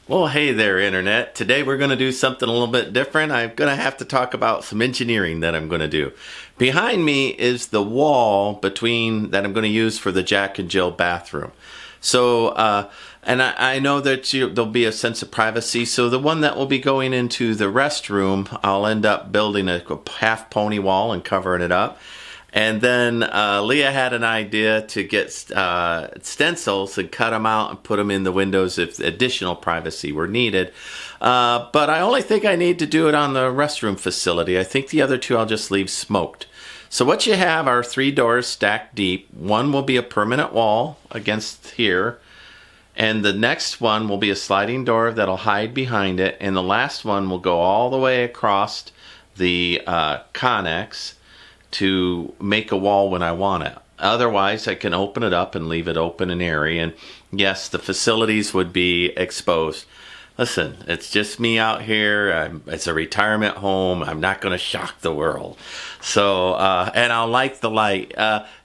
Well, hey there, Internet. Today we're going to do something a little bit different. I'm going to have to talk about some engineering that I'm going to do. Behind me is the wall between that I'm going to use for the Jack and Jill bathroom. So, and I know that there'll be a sense of privacy. So the one that will be going into the restroom, I'll end up building a half pony wall and covering it up. And then Leah had an idea to get stencils and cut them out and put them in the windows if additional privacy were needed. But I only think I need to do it on the restroom facility. I think the other two I'll just leave smoked. So what you have are 3 doors stacked deep. One will be a permanent wall against here. And the next one will be a sliding door that'll hide behind it. And the last one will go all the way across the connex to make a wall when I want it. Otherwise, I can open it up and leave it open and airy. And yes, the facilities would be exposed. Listen, it's just me out here. It's a retirement home. I'm not going to shock the world. So, and I'll like the light.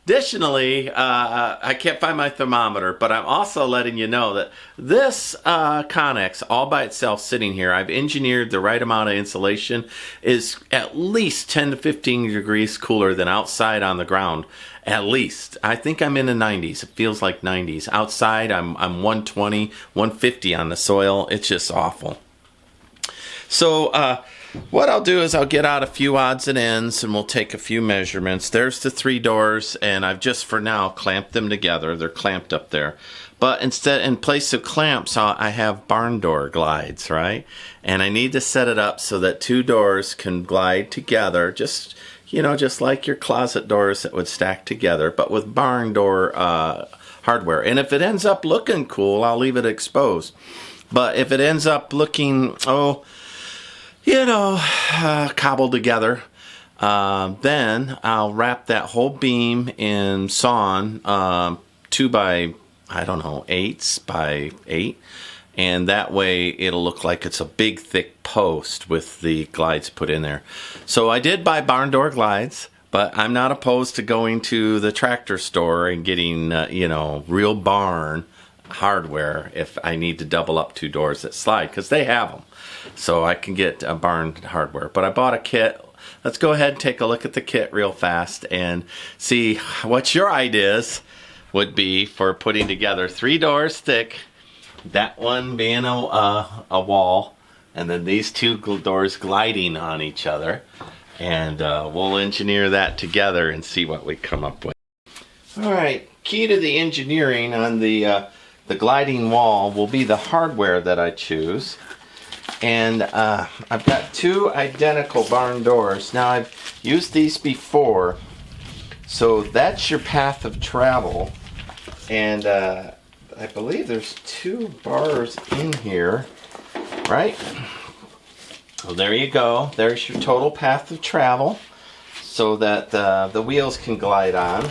Additionally, I can't find my thermometer, but I'm also letting you know that this Connex, all by itself sitting here, I've engineered the right amount of insulation, is at least 10 to 15 degrees cooler than outside on the ground. At least. I think I'm in the 90s. It feels like 90s. Outside, I'm 120, 150 on the soil. It's just awful. So, what I'll do is I'll get out a few odds and ends and we'll take a few measurements. There's the 3 doors, and I've just for now clamped them together. They're clamped up there. But instead, in place of clamps, I have barn door glides, right? And I need to set it up so that 2 doors can glide together, just like your closet doors that would stack together, but with barn door hardware. And if it ends up looking cool, I'll leave it exposed. But if it ends up looking, cobbled together, then I'll wrap that whole beam in sawn 2 by, 8s by 8. And that way it'll look like it's a big thick post with the glides put in there. So I did buy barn door glides, but I'm not opposed to going to the tractor store and getting, real barn hardware if I need to double up 2 doors that slide, because they have them. So I can get a barn hardware. But I bought a kit. Let's go ahead and take a look at the kit real fast and see what your ideas would be for putting together 3 doors thick, that one being a wall, and then these 2 doors gliding on each other. And we'll engineer that together and see what we come up with. Alright, key to the engineering on the gliding wall will be the hardware that I choose. And I've got 2 identical barn doors. Now I've used these before, so that's your path of travel. And I believe there's 2 bars in here, right? Well, there you go. There's your total path of travel so that the wheels can glide on.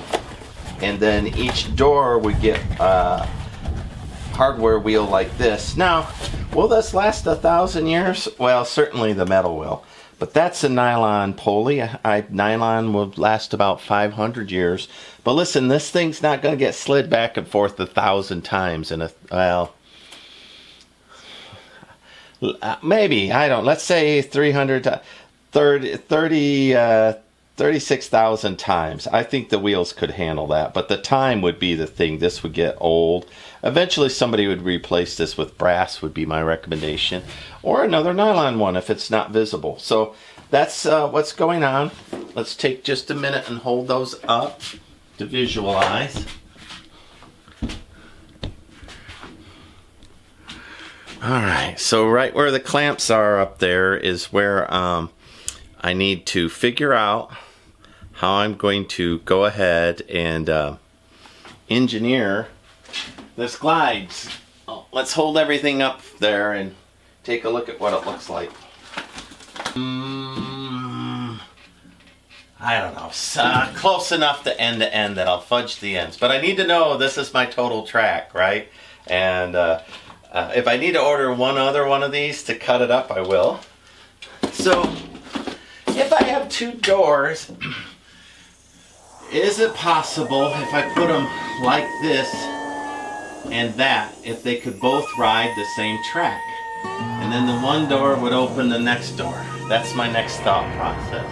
And then each door would get a hardware wheel like this. Now, will this last 1,000 years? Well, certainly the metal will. But that's a nylon pulley. Nylon will last about 500 years. But listen, this thing's not going to get slid back and forth 1,000 times in maybe, let's say 36,000 times. I think the wheels could handle that, but the time would be the thing. This would get old. Eventually somebody would replace this with brass, would be my recommendation, or another nylon one if it's not visible. So that's what's going on. Let's take just a minute and hold those up to visualize. Alright, so right where the clamps are up there is where I need to figure out how I'm going to go ahead and engineer this glides. Let's hold everything up there and take a look at what it looks like. I don't know, close enough to end that I'll fudge the ends. But I need to know this is my total track, right? And if I need to order one other one of these to cut it up, I will. So, if I have 2 doors, is it possible if I put them like this and that, if they could both ride the same track? And then the one door would open the next door. That's my next thought process.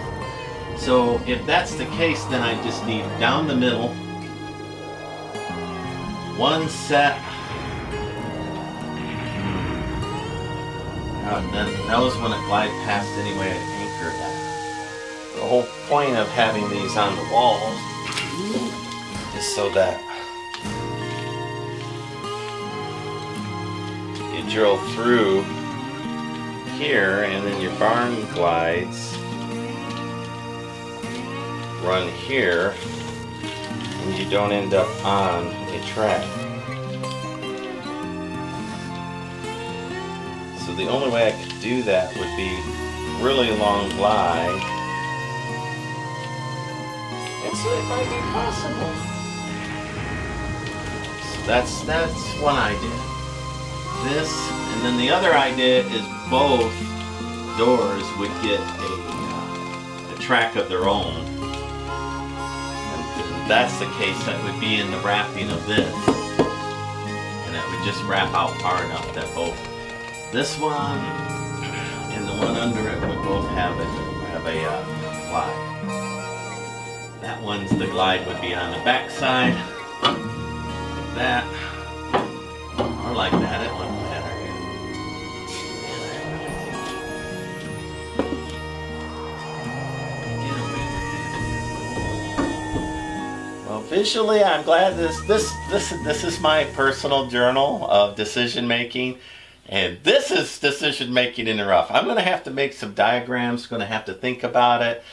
So if that's the case, then I just need down the middle, one set. Then those when it glide past anyway, I anchor that. The whole point of having these on the walls is so that you drill through here and then your barn glides run here and you don't end up on a track. So the only way I could do that would be really long glide. And so it might be possible. So that's one idea. This, and then the other idea is both doors would get a track of their own. And if that's the case, that would be in the wrapping of this. And it would just wrap out far enough that both this one and the one under it would both have a glide. That one's the glide would be on the back side, like that, or like that. It wouldn't matter. Well, visually, I'm glad this is my personal journal of decision making. And this is decision making in the rough. I'm going to have to make some diagrams, going to have to think about it,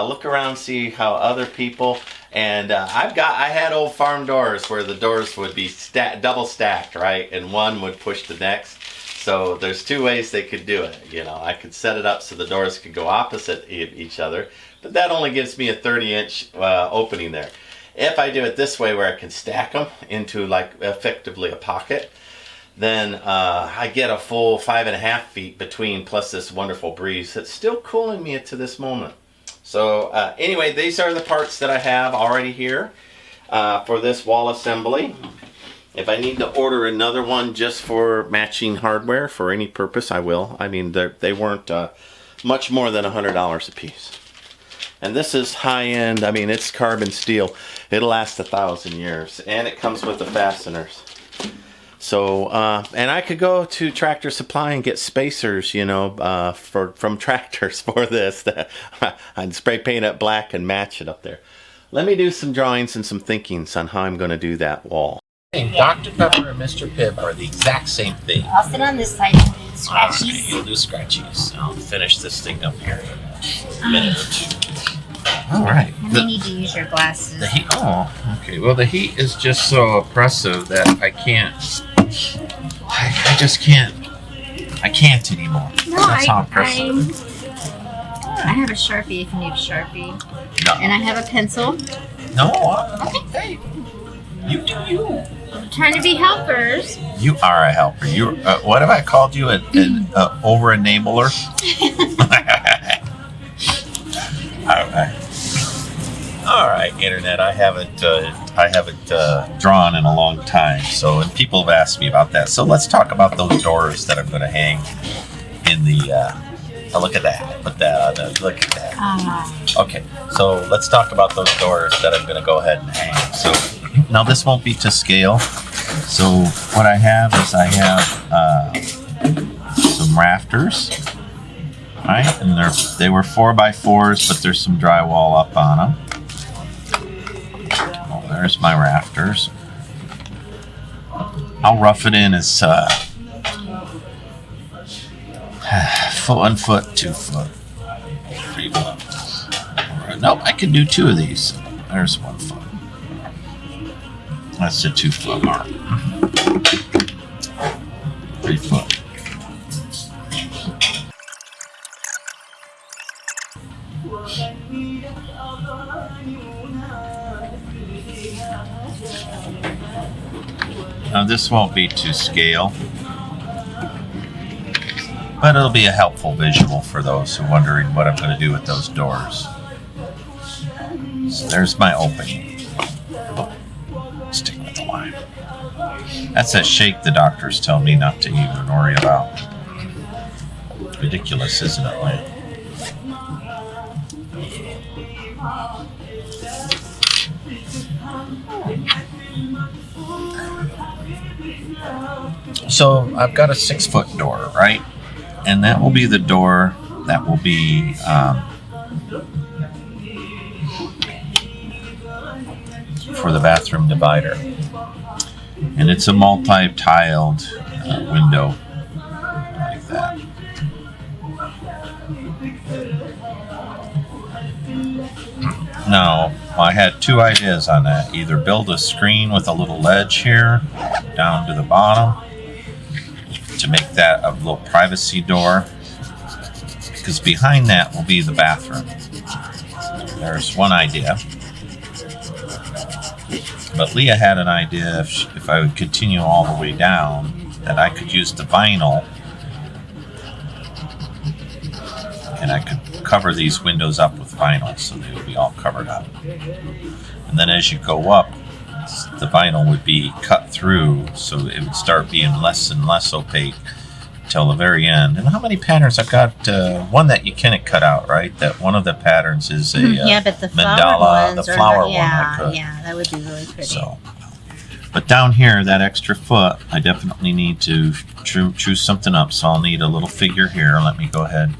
look around, see how other people, and I had old farm doors where the doors would be double stacked, right? And one would push the next. So there's two ways they could do it. You know, I could set it up so the doors could go opposite each other, but that only gives me a 30-inch opening there. If I do it this way where I can stack them into like effectively a pocket, then I get a full 5.5 feet between, plus this wonderful breeze that's still cooling me to this moment. So anyway, these are the parts that I have already here for this wall assembly. If I need to order another one just for matching hardware for any purpose, I will. I mean, they weren't much more than $100 a piece. And this is high-end. I mean, it's carbon steel. It'll last 1,000 years. And it comes with the fasteners. So, and I could go to Tractor Supply and get spacers, you know, from tractors for this. I'd spray paint it black and match it up there. Let me do some drawings and some thinkings on how I'm going to do that wall. Dr. Pepper and Mr. Pibb are the exact same thing. I'll sit on this side and do the scratchies. Okay, you'll do scratchies. I'll finish this thing up here in a minute or two. All right. And I need to use your glasses. The heat. Oh, okay. Well, the heat is just so oppressive that I can't. I just can't. I can't anymore. No, That's how oppressive. I have a Sharpie if you need a Sharpie. No. And I have a pencil. No. Hey, you do you. I'm trying to be helpers. You are a helper. You. What have I called you? An over-enabler? All right, Internet. I haven't drawn in a long time. So, and people have asked me about that. So let's talk about those doors that I'm going to hang in the. Oh, look at that. Put that on. Look at that. Okay. So let's talk about those doors that I'm going to go ahead and hang. So now this won't be to scale. So what I have is I have some rafters. Right, and they were 4x4s, but there's some drywall up on them. Oh, there's my rafters. I'll rough it in as 1 foot, 2 foot, 3 foot. Right. Nope, I can do 2 of these. There's 1 foot. That's the 2 foot mark. 3 foot. Now this won't be to scale, but it'll be a helpful visual for those who are wondering what I'm going to do with those doors. So there's my opening. Stick with the line. That's that shake the doctors tell me not to even worry about. Ridiculous, isn't it, Lynn? So I've got a 6-foot door, right? And that will be the door that will be for the bathroom divider. And it's a multi-tiled window like that. Now, I had two ideas on that. Either build a screen with a little ledge here down to the bottom to make that a little privacy door, because behind that will be the bathroom. There's one idea. But Leah had an idea if I would continue all the way down, that I could use the vinyl and I could cover these windows up with vinyl so they would be all covered up. And then as you go up, the vinyl would be cut through, so it would start being less and less opaque till the very end. And how many patterns? I've got one that you can't cut out, right? That one of the patterns is a yeah, but the mandala, the flower one. Yeah, that would be really pretty. So, but down here, that extra foot, I definitely need to choose something up. So I'll need a little figure here. Let me go ahead.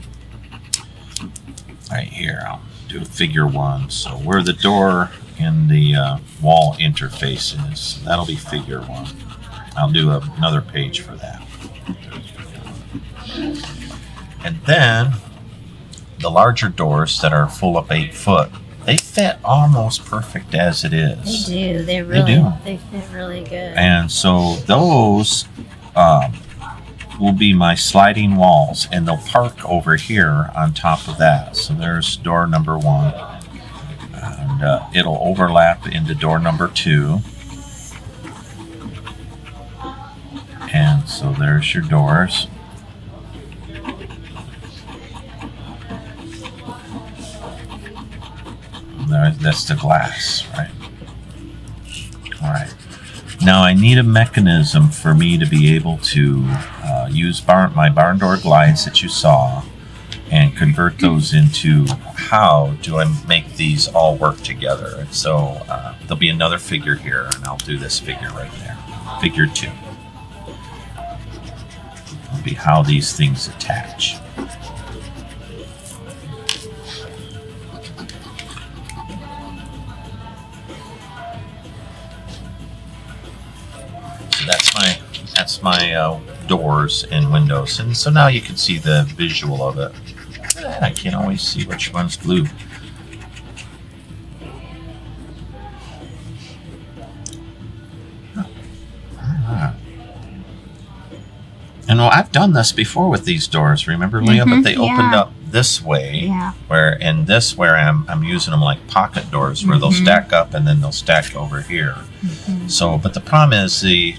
Right here, I'll do a figure 1. So where the door and the wall interface is, that'll be figure 1. I'll do another page for that. And then the larger doors that are full up 8 foot, they fit almost perfect as it is. They do. They fit really good. And so those will be my sliding walls, and they'll park over here on top of that. So there's door number 1, and it'll overlap into door number 2. And so there's your doors. That's the glass, right? All right. Now I need a mechanism for me to be able to use my barn door glides that you saw and convert those into how do I make these all work together. And so there'll be another figure here, and I'll do this figure right there, figure 2. It'll be how these things attach. That's my doors and windows, and so now you can see the visual of it. I can't always see which one's blue. And well, I've done this before with these doors, remember, Leah? But they opened up this way, where I'm using them like pocket doors, where they'll stack up and then they'll stack over here. So, but the problem is the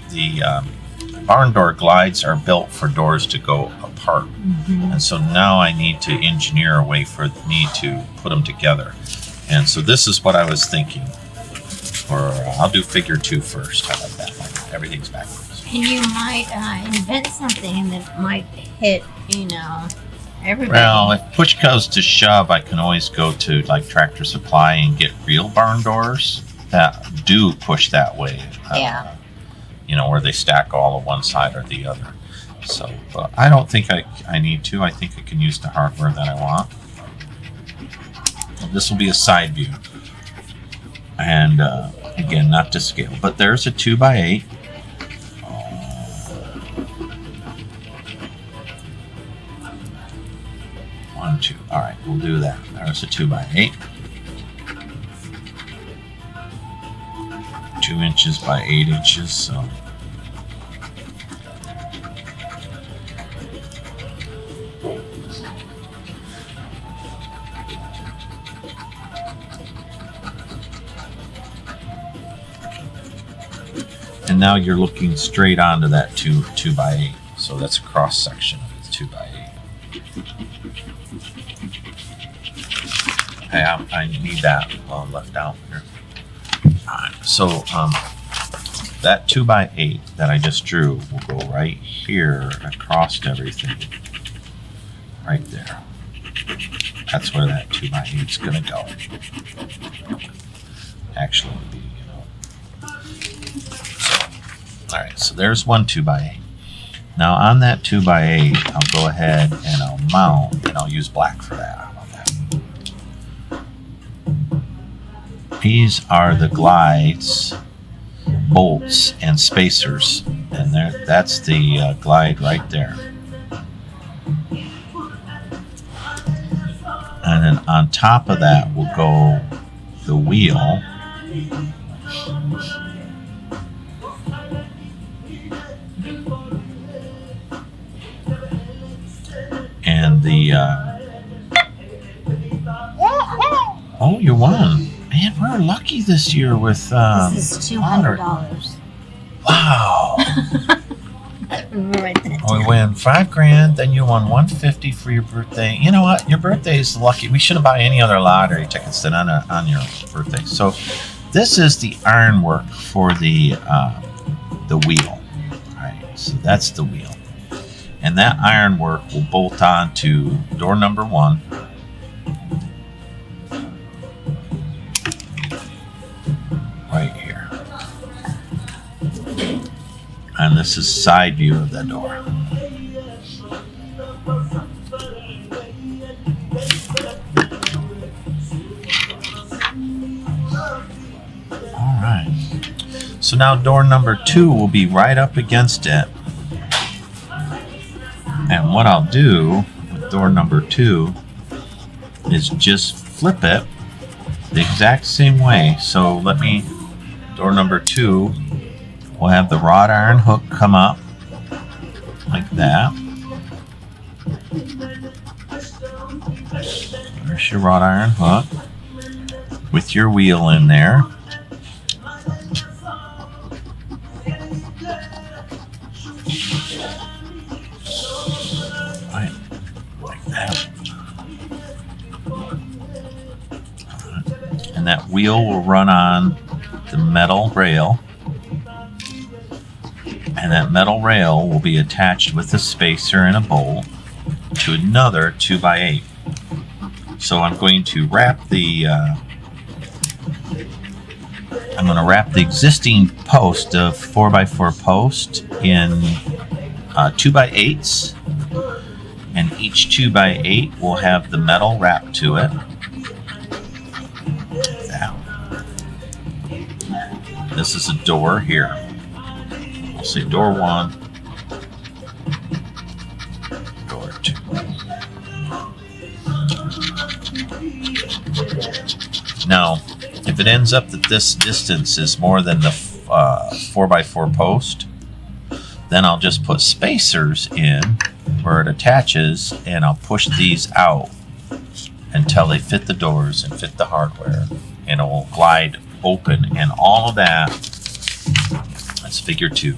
barn door glides are built for doors to go apart, and so now I need to engineer a way for me to put them together. And so this is what I was thinking. Or I'll do figure 2 first. How about that? Like everything's backwards. And you might invent something that might hit, everybody. Well, if push comes to shove, I can always go to like Tractor Supply and get real barn doors that do push that way. Where they stack all on one side or the other. So, but I don't think I need to. I think I can use the hardware that I want. Well, this will be a side view. And again, not to scale, but there's a 2x8. 1, 2. All right, we'll do that. There's a 2x8. 2 inches by 8 inches. So. And now you're looking straight onto that 2x8. So that's a cross section of the 2x8. Okay, I need that left out here. Alright, so that 2x8 that I just drew will go right here across everything. right there. That's where that 2x8 is going to go. Actually, it would be, all right, so there's one 2x8. Now on that 2x8, I'll go ahead and I'll mount, and I'll use black for that. How about that? These are the glides, bolts, and spacers, and that's the glide right there. And then on top of that will go the wheel. And the oh, you won. Man, we're lucky this year with This is $200. Wow. Write that We down. win $5,000, then you won $150 for your birthday. You know what? Your birthday is lucky. We shouldn't buy any other lottery tickets than on your birthday. So this is the ironwork for the wheel. All right, so that's the wheel. And that ironwork will bolt on to door number 1. Right here. And this is side view of the door. All right. So now door number 2 will be right up against it. And what I'll do with door number 2 is just flip it the exact same way. So door number 2 will have the wrought iron hook come up like that. There's your wrought iron hook with your wheel in there. Like that. And that wheel will run on the metal rail. And that metal rail will be attached with a spacer and a bolt to another 2x8. So I'm going to wrap the existing post of 4x4 post in 2x8s, and each 2x8 will have the metal wrapped to it. Now, this is a door here. We'll say door 1, door 2. Now, if it ends up that this distance is more than the 4x4 post, then I'll just put spacers in where it attaches, and I'll push these out until they fit the doors and fit the hardware, and it will glide open. And all of that, that's figure 2.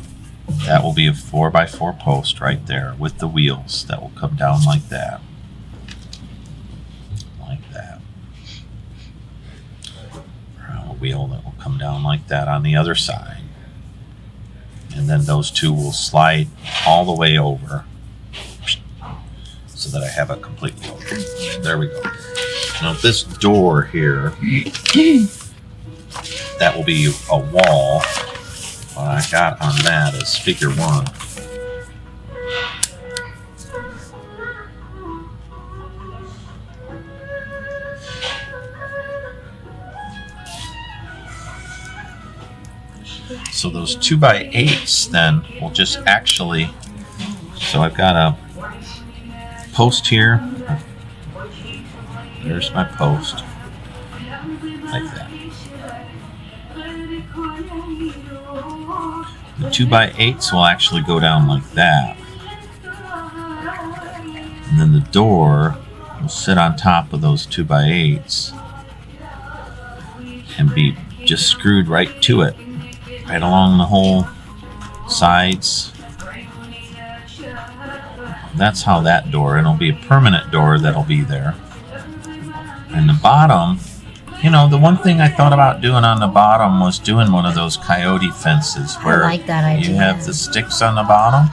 That will be a 4x4 post right there with the wheels that will come down like that. Like that. A wheel that will come down like that on the other side. And then those 2 will slide all the way over so that I have it completely open. There we go. Now this door here, that will be a wall. What I got on that is figure 1. So those 2x8s then will just actually, so I've got a post here. There's my post. Like that. The 2x8s will actually go down like that. And then the door will sit on top of those 2x8s and be just screwed right to it. Right along the whole sides. That's how that door, it'll be a permanent door that'll be there. And the bottom, you know, the one thing I thought about doing on the bottom was doing one of those coyote fences where I like that idea. you have the sticks on the bottom.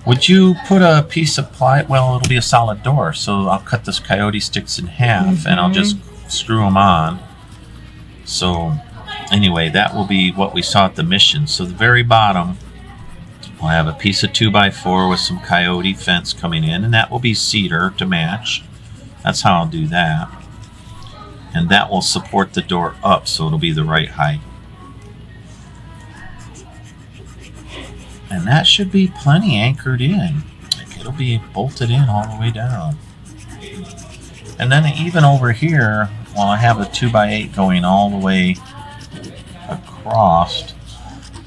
Would you put a piece of ply? Well, it'll be a solid door, so I'll cut this coyote sticks in half and I'll just screw them on. So anyway, that will be what we saw at the mission. So the very bottom, we'll have a piece of 2x4 with some coyote fence coming in, and that will be cedar to match. That's how I'll do that. And that will support the door up, so it'll be the right height. And that should be plenty anchored in. It'll be bolted in all the way down. And then even over here, while I have a 2x8 going all the way across,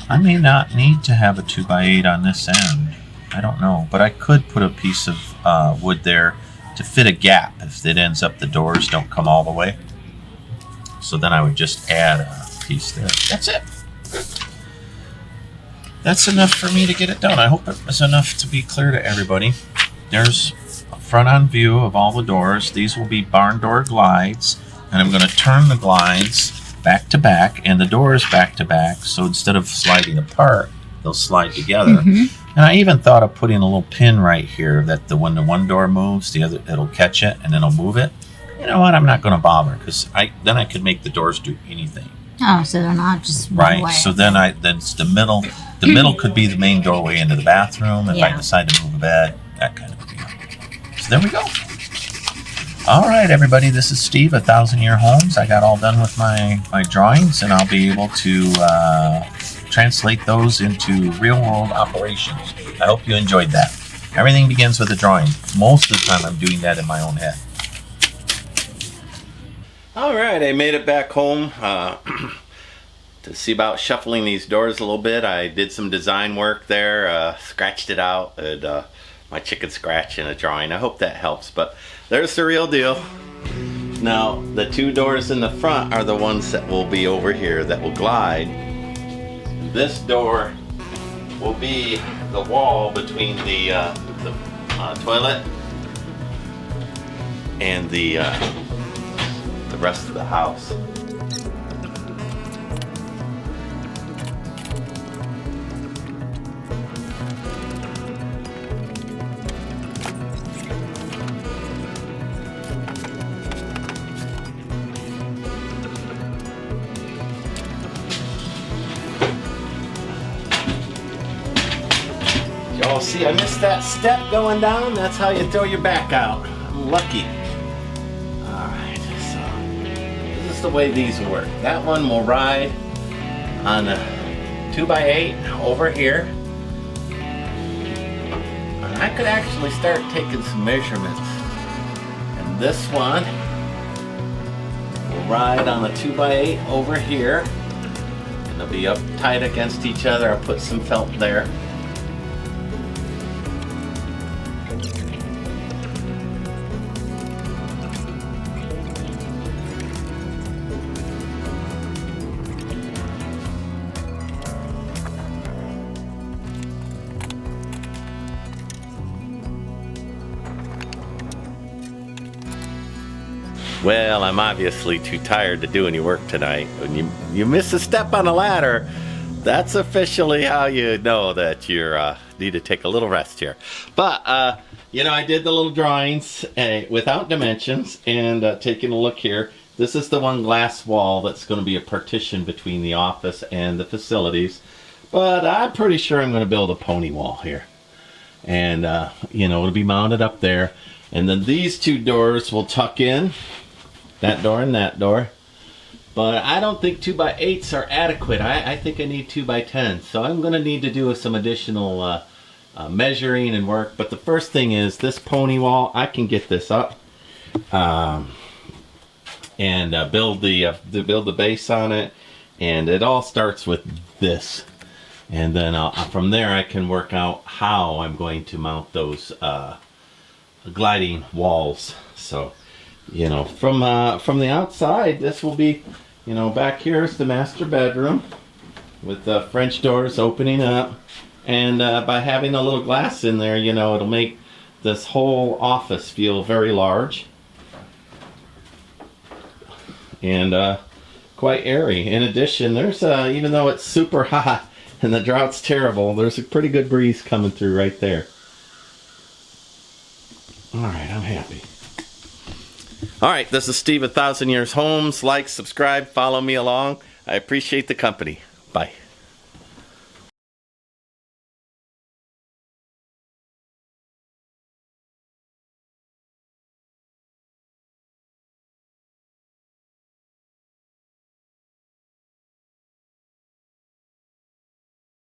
I may not need to have a 2x8 on this end. I don't know, but I could put a piece of wood there to fit a gap if it ends up the doors don't come all the way. So then I would just add a piece there. That's it. That's enough for me to get it done. I hope it was enough to be clear to everybody. There's a front-on view of all the doors. These will be barn door glides, and I'm going to turn the glides back to back and the doors back to back, so instead of sliding apart, they'll slide together. And I even thought of putting a little pin right here that when the one door moves, the other, it'll catch it and then it'll move it. You know what? I'm not going to bother, because then I could make the doors do anything. Oh, so they're not just right. Way. So then it's the middle. The middle could be the main doorway into the bathroom, if I decide to move a bed, that kind of thing. So there we go. All right, everybody. This is Steve, 1,000 Year Homes. I got all done with my drawings, and I'll be able to translate those into real-world operations. I hope you enjoyed that. Everything begins with a drawing. Most of the time, I'm doing that in my own head. All right, I made it back home to see about shuffling these doors a little bit. I did some design work there, scratched it out, and my chicken scratch in a drawing. I hope that helps, but there's the real deal. Now, the two doors in the front are the ones that will be over here that will glide. This door will be the wall between the toilet and the rest of the house. Y'all see, I missed that step going down. That's how you throw your back out. I'm lucky. The way these work. That one will ride on a 2x8 over here. And I could actually start taking some measurements. And this one will ride on a 2x8 over here. And they'll be up tight against each other. I'll put some felt there. Well, I'm obviously too tired to do any work tonight. When you miss a step on a ladder, that's officially how you know that you need to take a little rest here. But, you know, I did the little drawings without dimensions, and taking a look here, this is the one glass wall that's going to be a partition between the office and the facilities. But I'm pretty sure I'm going to build a pony wall here. And, you know, it'll be mounted up there. And then these two doors will tuck in. That door and that door. But I don't think 2x8s are adequate. I think I need 2x10s. So I'm going to need to do some additional measuring and work. But the first thing is this pony wall. I can get this up and build the base on it. And it all starts with this. And then from there I can work out how I'm going to mount those gliding walls. So, you know, from the outside, this will be, you know, back here is the master bedroom with the French doors opening up, and by having a little glass in there, you know, it'll make this whole office feel very large and quite airy. In addition, there's even though it's super hot and the drought's terrible, there's a pretty good breeze coming through right there. All right, I'm happy. All right, this is Steve, 1,000 Years Homes. Like, subscribe, follow me along. I appreciate the company. Bye.